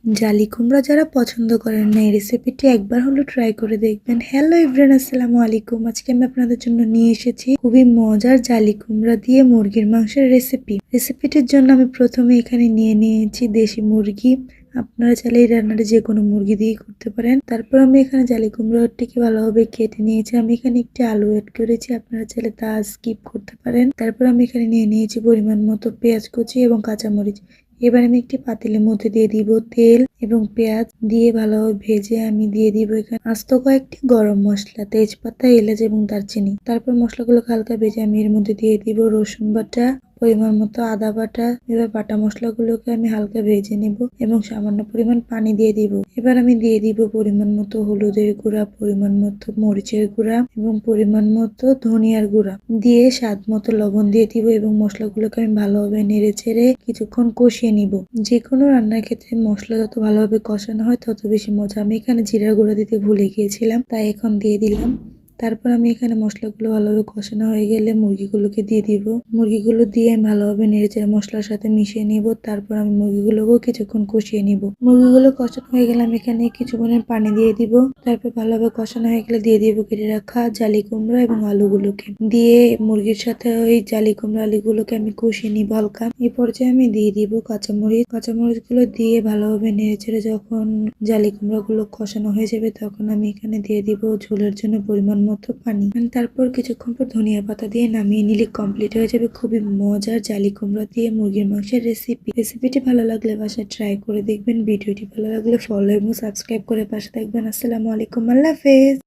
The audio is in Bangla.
জালি কুমড়া যারা পছন্দ করেন না এই রেসিপিটি একবার হলো ট্রাই করে দেখবেন। হ্যালো এভরিওয়ান, আসসালামু আলাইকুম। আজকে আমি আপনাদের জন্য নিয়ে এসেছি খুবই মজার জালি কুমড়া দিয়ে মুরগির মাংসের রেসিপিটির জন্য আমি প্রথমে এখানে নিয়ে নিয়েছি দেশি মুরগি। আপনারা চাইলে এই রান্নাটা যে কোনো মুরগি দিয়ে করতে পারেন। তারপর আমি এখানে জালি কুমড়োটিকে ভালোভাবে কেটে নিয়েছি। আমি এখানে একটি আলু অ্যাড করেছি, আপনারা চাইলে তা স্কিপ করতে পারেন। তারপর আমি এখানে নিয়ে নিয়েছি পরিমাণ মতো পেঁয়াজ কুচি এবং কাঁচামরিচ। এবার আমি একটি পাতিলের মধ্যে দিয়ে দিব তেল এবং পেঁয়াজ দিয়ে ভালোভাবে ভেজে আমি দিয়ে দিব এখানে আস্ত কয়েকটি গরম মশলা, তেজপাতা, এলাচ এবং দারচিনি। তারপর মশলাগুলো হালকা ভেজে আমি এর মধ্যে দিয়ে দিব রসুন বাটা, পরিমাণ মতো আদা বাটা। এবার বাটা মশলাগুলোকে আমি হালকা ভেজে নেব এবং সামান্য পরিমাণ পানি দিয়ে দিব। এবার আমি দিয়ে দিব পরিমাণ মতো হলুদের গুঁড়া, পরিমাণ মতো মরিচের গুঁড়া এবং পরিমাণ মতো ধনিয়ার গুঁড়া দিয়ে স্বাদ মতো লবণ দিয়ে দিব এবং মশলাগুলোকে আমি ভালোভাবে নেড়ে চেড়ে কিছুক্ষণ কষিয়ে নিব। যে কোনো রান্নার ক্ষেত্রে মশলা যত ভালোভাবে কষানো হয় তত বেশি মজা। আমি এখানে জিরার গুঁড়া দিতে ভুলে গিয়েছিলাম, তাই এখন দিয়ে দিলাম। তারপর আমি এখানে মশলাগুলো ভালোভাবে কষানো হয়ে গেলে মুরগিগুলোকে দিয়ে দিব। মুরগিগুলো দিয়ে আমি ভালোভাবে নেড়েচেড়ে মশলার সাথে মিশিয়ে নিব। তারপর আমি মুরগিগুলোকেও কিছুক্ষণ কষিয়ে নিব। মুরগিগুলো কষানো হয়ে গেলে আমি এখানে কিছু পরিমাণ পানি দিয়ে দিব। তারপর ভালোভাবে কষানো হয়ে গেলে দিয়ে দিব কেটে রাখা জালি কুমড়া এবং আলুগুলোকে দিয়ে মুরগির সাথে ওই জালি কুমড়া আলুগুলোকে আমি কষিয়ে নিব হালকা। এই পর্যায়ে আমি দিয়ে দিব কাঁচামরিচ গুলো দিয়ে ভালোভাবে নেড়েচেড়ে যখন জালি কুমড়া গুলো কষানো হয়ে যাবে তখন আমি এখানে দিয়ে দিব ঝোলের জন্য পরিমাণ মতো পানি। তারপর কিছুক্ষণ পর ধনিয়া পাতা দিয়ে নামিয়ে নিলে কমপ্লিট হয়ে যাবে খুবই মজার জালি কুমড়া দিয়ে মুরগির মাংসের রেসিপিটি ভালো লাগলে বাসায় ট্রাই করে দেখবেন। ভিডিওটি ভালো লাগলে ফলো এবং সাবস্ক্রাইব করে পাশে থাকবেন। আসসালামু আলাইকুম, আল্লাহ হাফেজ।